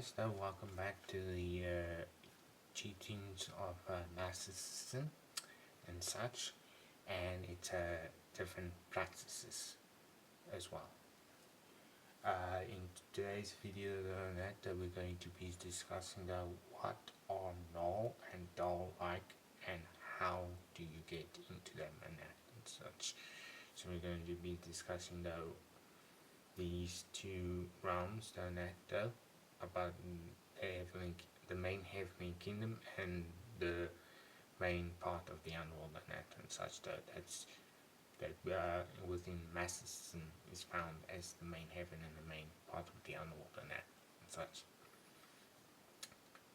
guys, welcome back to the teachings of Massicism and such, and its different practices as well. In today's video we're going to be discussing what are Null and Daul like, and how do you get into them and such. So we're going to be discussing these two realms about the main heavenly kingdom and the main part of the underworld and such that within Massicism is found as the main heaven and the main part of the underworld and such.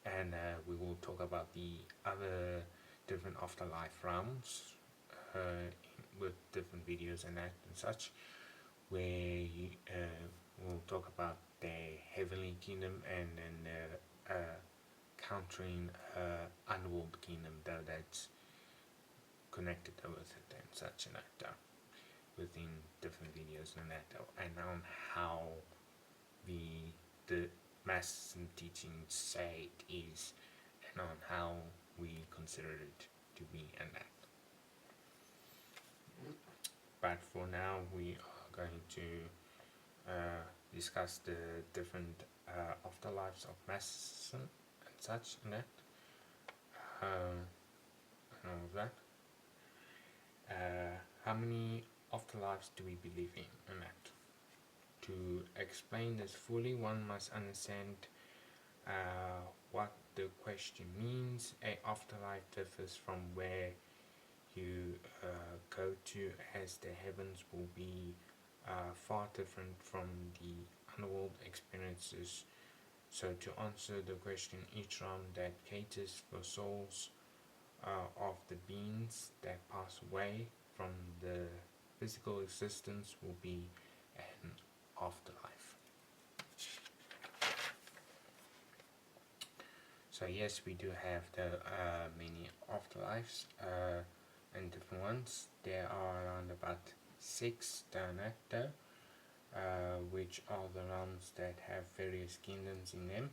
And we will talk about the other different afterlife realms with different videos and such, where we'll talk about the heavenly kingdom and then countering underworld kingdom that's connected with it and such, and within different videos and on how the Massicism teachings say it is, and on how we consider it to be and that. But for now we are going to discuss the different afterlives of Massicism and such and that, and all of that. How many afterlives do we believe in and that? To explain this fully, one must understand what the question means. A afterlife differs from where you go to, as the heavens will be far different from the underworld experiences. So to answer the question, each realm that caters for souls of the beings that pass away from the physical existence will be an afterlife. So yes, we do have the many afterlives and different ones. There are around about 6 down there, which are the realms that have various kingdoms in them.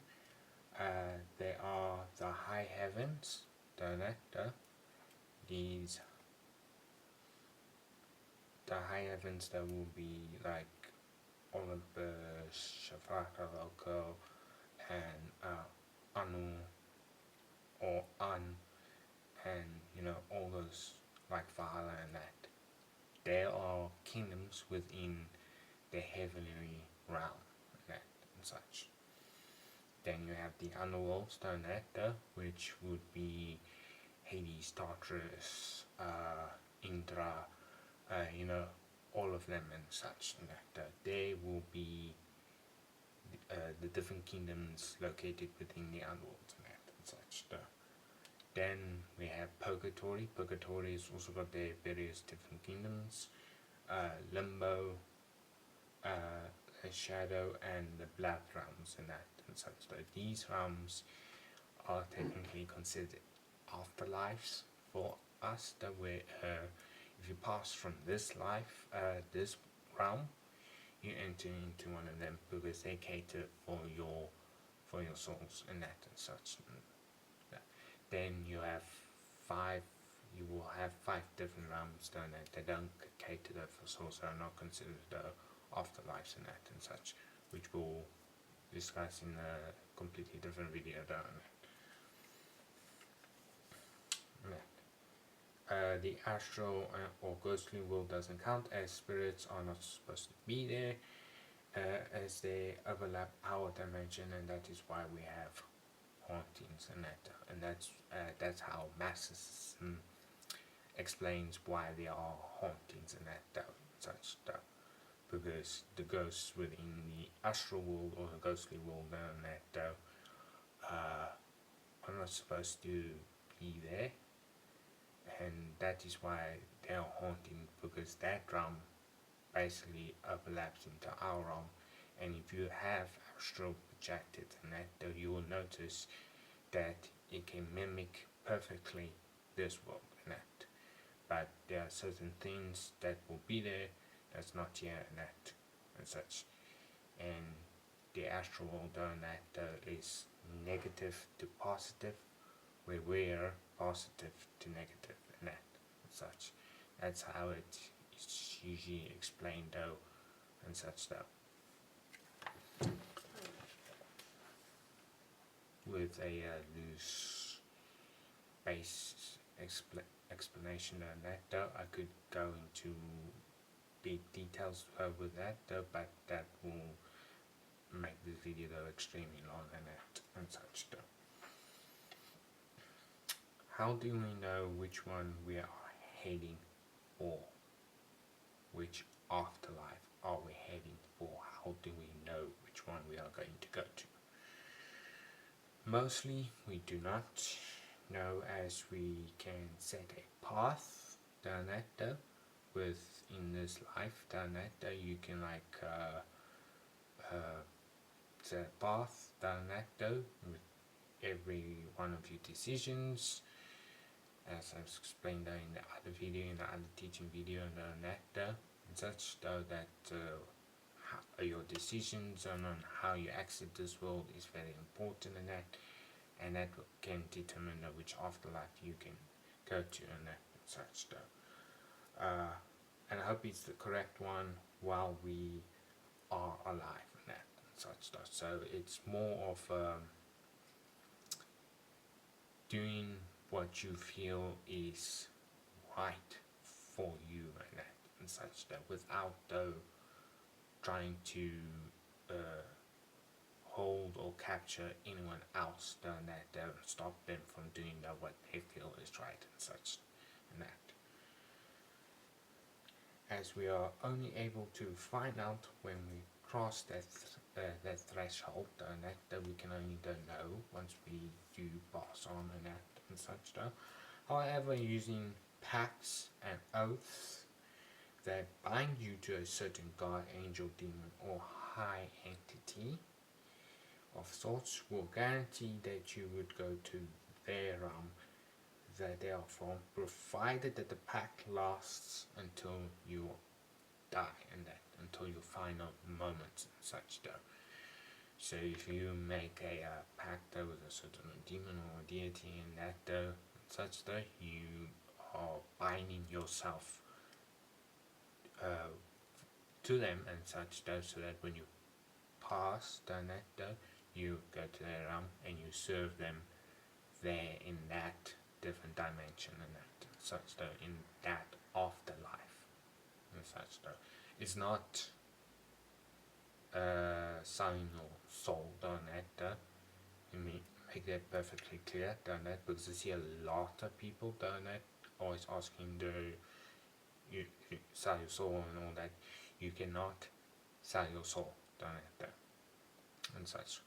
There are the high heavens down there. The high heavens that will be like Olympus, Shafaka, and Anu or An, and all those like Valhalla and that. There are kingdoms within the heavenly realm and such. Then you have the underworlds down there, which would be Hades, Tartarus, Indra, all of them and such. And that there will be the different kingdoms located within the underworld and such. Then we have Purgatory. Purgatory has also got their various different kingdoms. Limbo, Shadow, and the Blood realms and such. So these realms are technically considered afterlives for us, that where if you pass from this life, this realm, you enter into one of them, because they cater for your souls and such. Then you will have 5 different realms down there that don't cater for souls, that are not considered afterlives and such, which we'll discuss in a completely different video down there. The astral or ghostly world doesn't count, as spirits are not supposed to be there, as they overlap our dimension, and that is why we have hauntings and that's how Massicism explains why there are hauntings and such stuff, because the ghosts within the astral world or the ghostly world are not supposed to be there, and that is why they are haunting, because that realm basically overlaps into our realm. And if you have astral projected and you will notice that it can mimic perfectly this world and but there are certain things that will be there that's not here and such. And the astral order and that is negative to positive, where we're positive to negative and that and such. That's how it's usually explained though and such though. With a loose base explanation on that though, I could go into big details with that though, but that will make this video though extremely long and that and such though. How do we know which one we are heading for? Which afterlife are we heading for? How do we know which one we are going to go to? Mostly we do not know, as we can set a path down that though. In this life down that though, you can like set a path down that though with every one of your decisions, as I've explained in the other video, in the other teaching video on that though, and such though, that your decisions on how you exit this world is very important in that, and that can determine which afterlife you can go to and that and such though. And I hope it's the correct one while we are alive and that and such though. So it's more of doing what you feel is right for you and that and such though, without though trying to hold or capture anyone else doing that, don't stop them from doing what they feel is right and such and that. As we are only able to find out when we cross that threshold and that we can only know once we do pass on and that and such though. However, using pacts and oaths that bind you to a certain god, angel, demon or high entity of sorts will guarantee that you would go to their realm that they are from, provided that the pact lasts until you die and that, until your final moments and such though. So if you make a pact with a certain demon or deity and that though, and such though, you are binding yourself to them and such though, so that when you pass down that though, you go to their realm and you serve them there in that different dimension and that and such though, in that afterlife and such though. It's not selling your soul down that though. You make that perfectly clear down that, because I see a lot of people down that always asking you sell your soul and all that. You cannot sell your soul down that though and such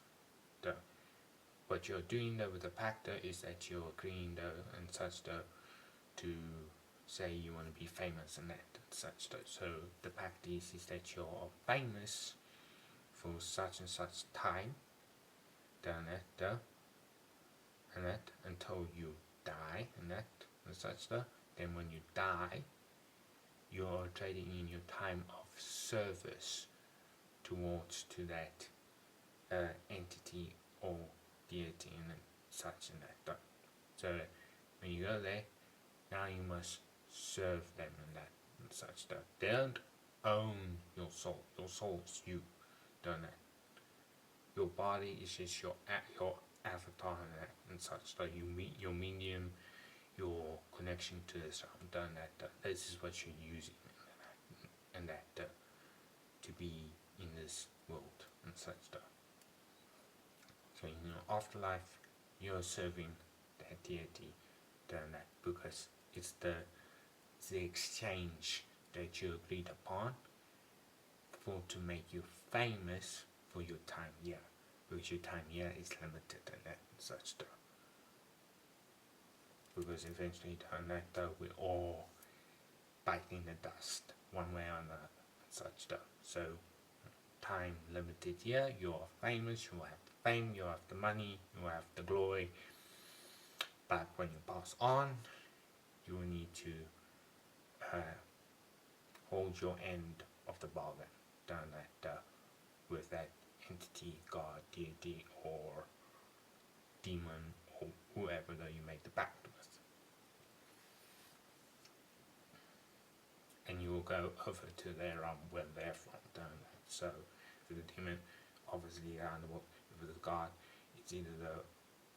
though. What you're doing though with the pact though is that you're agreeing though and such though to say you want to be famous and that and such though. So the pact is that you're famous for such and such time down that though and that until you die and that and such though. Then when you die, you're trading in your time of service towards to that entity or deity and such and that though. So when you go there, now you must serve them and that and such though. They don't own your soul. Your soul is you, don't it? Your body is just your avatar and that and such though. You meet your medium, your connection to this realm, don't that though. This is what you're using and that though, to be in this world and such though. So in your afterlife, you're serving that deity down that, because it's the exchange that you agreed upon for to make you famous for your time here, because your time here is limited and that and such though. Because eventually down that though, we're all biting the dust one way or another and such though. So time limited here, you're famous, you have the fame, you have the money, you have the glory, but when you pass on, you will need to hold your end of the bargain down that with that entity, god, deity, or demon, or whoever that you make the pact with. And you will go over to their where they're from, don't they? So for the demon, obviously the animal, for the god, it's either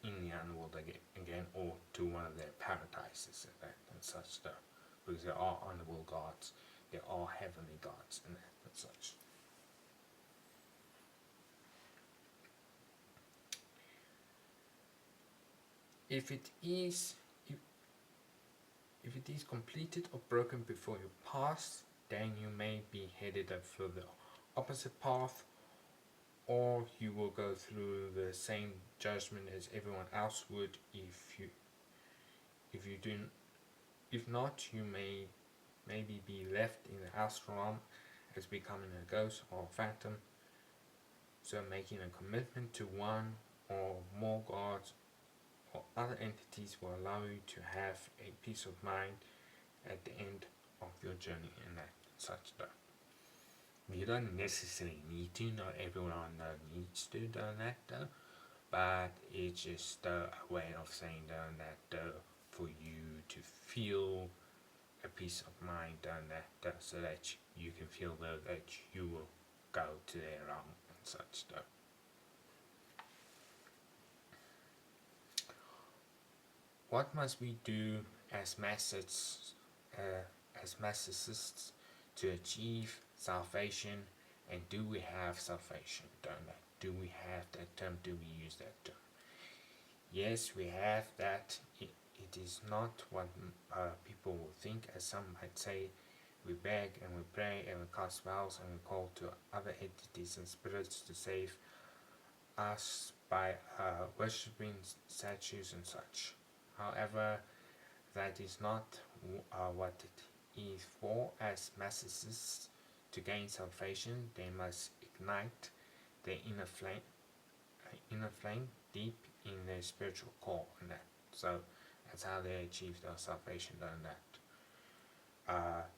in the underworld again, or to one of their paradises and such stuff. Because there are underworld gods, there are heavenly gods and such. If it is if it is completed or broken before you pass, then you may be headed up for the opposite path, or you will go through the same judgment as everyone else would if you do. If not, you may maybe be left in the astral realm as becoming a ghost or phantom. So making a commitment to one or more gods or other entities will allow you to have a peace of mind at the end of your journey and that such stuff. You don't necessarily need to, not everyone needs to do that though, but it's just a way of saying that for you to feel a peace of mind that so that you can feel that you will go to their realm and such stuff. What must we do as Massicists to achieve salvation, and do we have salvation? Do we have that term? Do we use that term? Yes, we have that. It is not what people will think, as some might say. We beg and we pray and we cast spells and we call to other entities and spirits to save us by worshipping statues and such. However, that is not what it is for. As Massicists, to gain salvation, they must ignite their inner flame deep in their spiritual core, and that. So that's how they achieve their salvation. And that.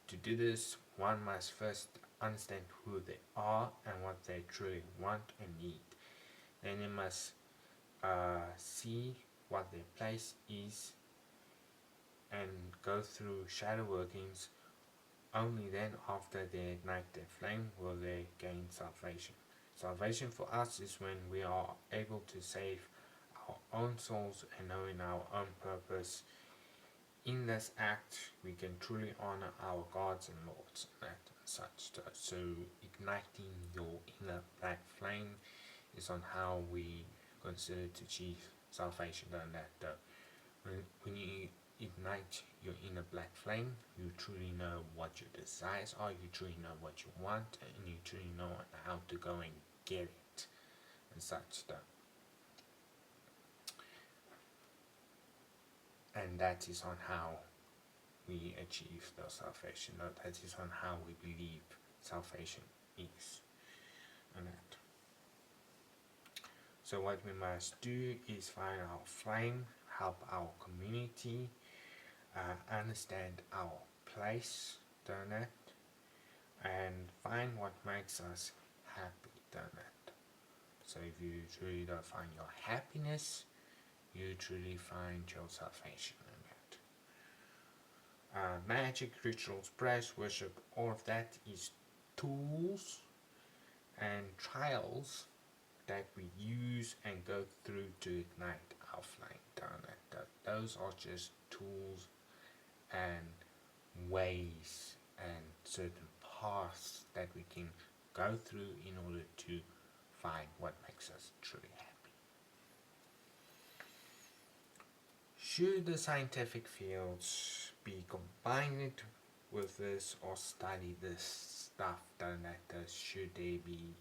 To do this, one must first understand who they are and what they truly want and need. Then they must see what their place is and go through shadow workings. Only then, after they ignite their flame, will they gain salvation. Salvation for us is when we are able to save our own souls and knowing our own purpose. In this act, we can truly honor our gods and lords and such. So igniting your inner black flame is on how we consider to achieve salvation. And that when you ignite your inner black flame, you truly know what your desires are, you truly know what you want, and you truly know how to go and get it and such stuff. And that is on how we achieve the salvation. That is on how we believe salvation is. And that. So what we must do is find our flame, help our community, understand our place, don't it? And find what makes us happy, don't it? So if you truly don't find your happiness, you truly find your salvation in it. Magic, rituals, prayers, worship, all of that is tools and trials that we use and go through to ignite our flame, don't it? Those are just tools and ways and certain paths that we can go through in order to find what makes us truly happy. Should the scientific fields be combined with this or study this stuff done that should they be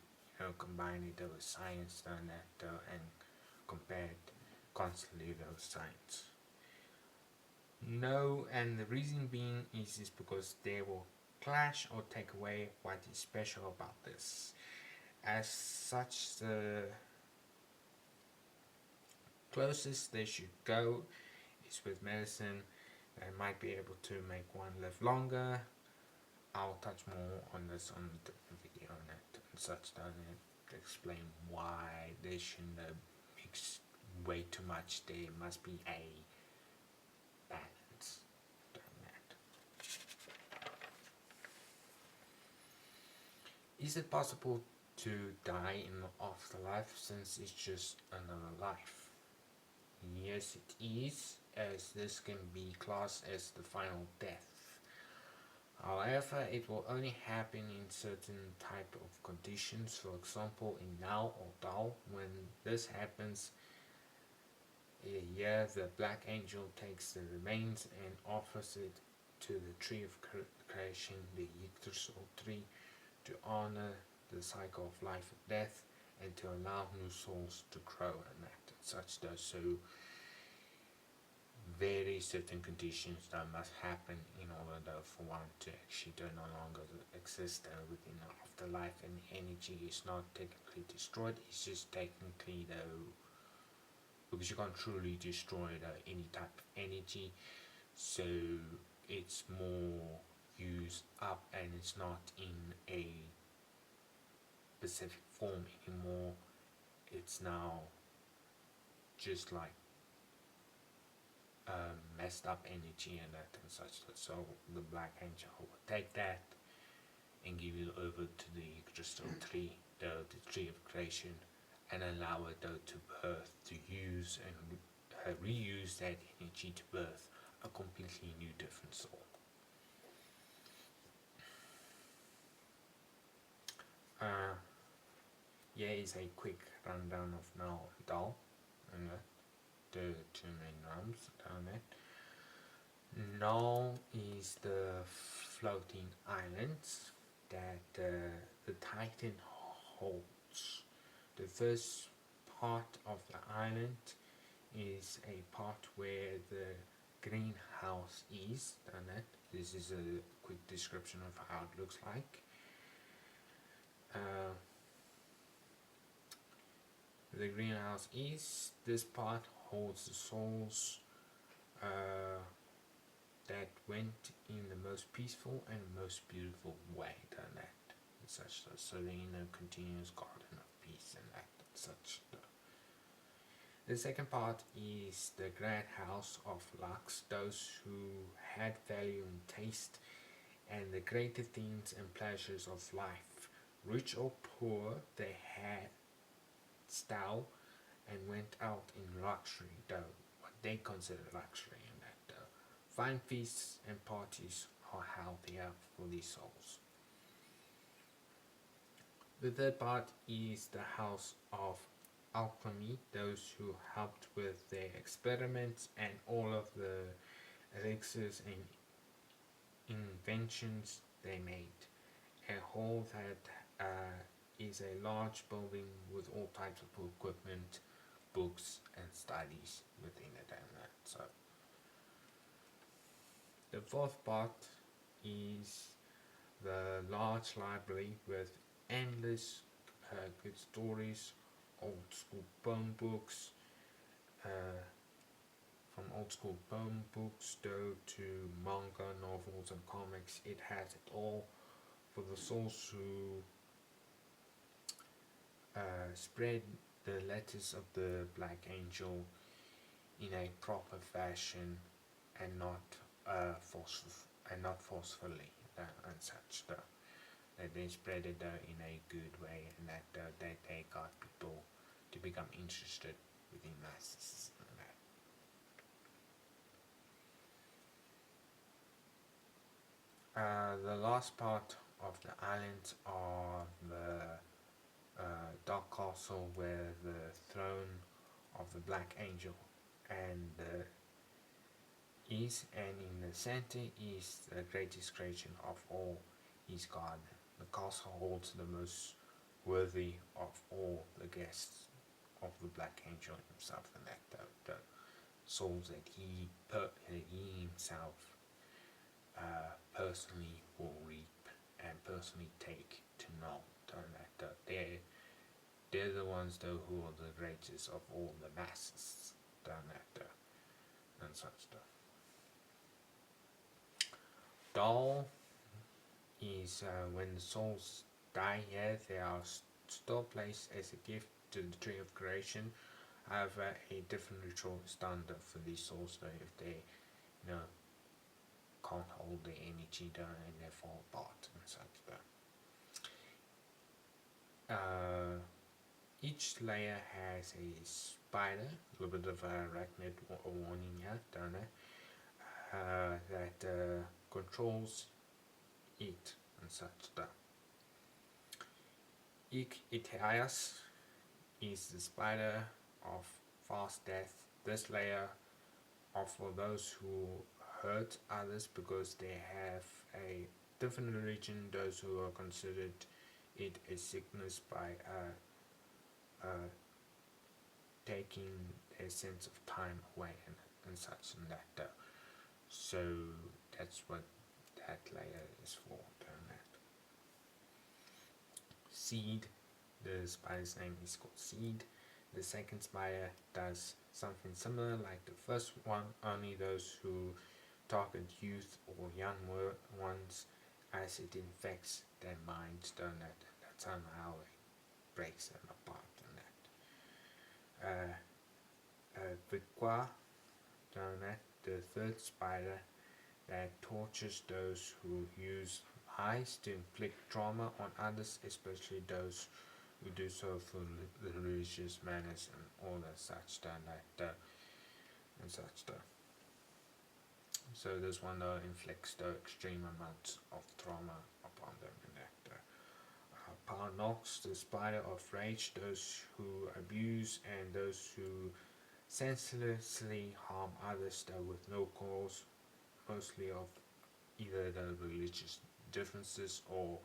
combined with science done that and compared constantly with science? No, and the reason being is because they will clash or take away what is special about this. As such, the closest they should go is with medicine. They might be able to make one live longer. I'll touch more on this on a different video on it and such, to explain why they shouldn't mix way too much. There must be a balance doing that. Is it possible to die in the afterlife since it's just another life? Yes, it is, as this can be classed as the final death. However, it will only happen in certain type of conditions. For example, in Null or Daul, when this happens, here the black angel takes the remains and offers it to the tree of creation, the Yggdrasil tree, to honor the cycle of life and death and to allow new souls to grow and act and such. So very certain conditions that must happen in order for one to actually no longer exist within the afterlife, and the energy is not technically destroyed. It's just technically because you can't truly destroy any type of energy, so it's more used up and it's not in a specific form anymore. It's now just like messed up energy and that and such. So the black angel will take that and give it over to the crystal tree, the tree of creation, and allow it to birth, to use and reuse that energy to birth a completely new, different soul. Here is a quick rundown of Null and Daul, and the two main realms down there. Null is the floating islands that the Titan holds. The first part of the island is a part where the greenhouse is. This is a quick description of how it looks like. The greenhouse is, this part holds the souls that went in the most peaceful and most beautiful way done that and such. So they're in a continuous garden of peace and that and such. The second part is the grand house of Lux, those who had value and taste and the greater things and pleasures of life. Rich or poor, they had style and went out in luxury, though what they consider luxury in that. Fine feasts and parties are held here for these souls. The third part is the house of alchemy, those who helped with their experiments and all of the elixirs and inventions they made. A hall that is a large building with all types of equipment, books, and studies within it and that. So the fourth part is the large library with endless good stories, old school poem books, from old school poem books to manga, novels, and comics. It has it all for the souls who spread the letters of the Black Angel in a proper fashion and not forcefully and such. That they spread it in a good way, and that they got people to become interested within Massicism. The last part of the island are the Dark Castle, where the throne of the Black Angel and is, and in the center is the greatest creation of all, his garden. The castle holds the most worthy of all the guests of the Black Angel himself, and that the souls that he himself personally will reap and personally take to know. That they're the ones though who are the greatest of all the masses and such stuff. Daul is when the souls die here, they are still placed as a gift to the tree of creation. However, a different ritual is done for these souls, though, if they, can't hold the energy down and they fall apart and such, though. Each layer has a spider, a little bit of a arachnid warning here, don't it? That controls it and such stuff. Itias is the spider of fast death. This layer are for those who hurt others because they have a different religion, those who are considered it a sickness by taking a sense of time away and such and that. So that's what that layer is for. Seed, the spider's name is called Seed. The second spider does something similar like the first one, only those who target youth or young ones, as it infects their minds, don't it? That's somehow it breaks them apart and that. Vikwa, don't it? The third spider that tortures those who use lies to inflict trauma on others, especially those who do so for religious manners and all that such stuff and such stuff. So this one though inflicts the extreme amounts of trauma upon them and that. Paranox, the spider of rage, those who abuse and those who senselessly harm others with no cause, mostly of either the religious differences or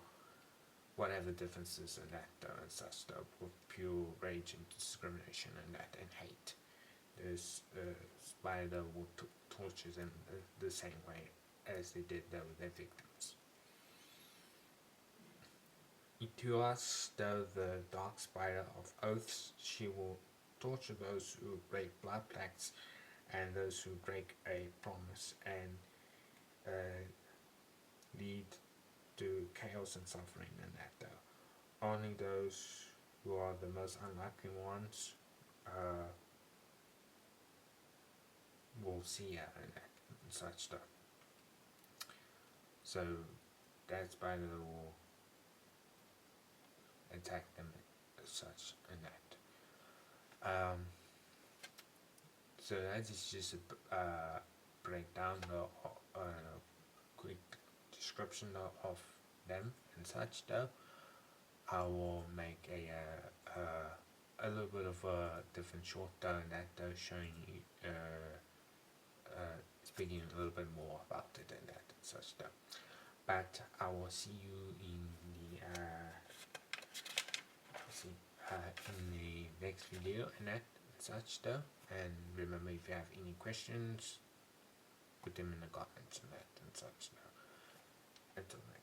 whatever differences and that and such stuff, with pure rage and discrimination and that and hate. This spider will torture them the same way as they did with their victims. Ituas, though the dark spider of oaths, she will torture those who break blood pacts and those who break a promise and lead to chaos and suffering and that though. Only those who are the most unlucky ones will see her and that and such stuff. So that spider will attack them as such and that. So that is just a breakdown or quick description of them and such though. I will make a little bit of a different short though and that though, showing you speaking a little bit more about it and that and such stuff. But I will see you in the next video and that and such though. And remember, if you have any questions, put them in the comments and that and such though. Until then.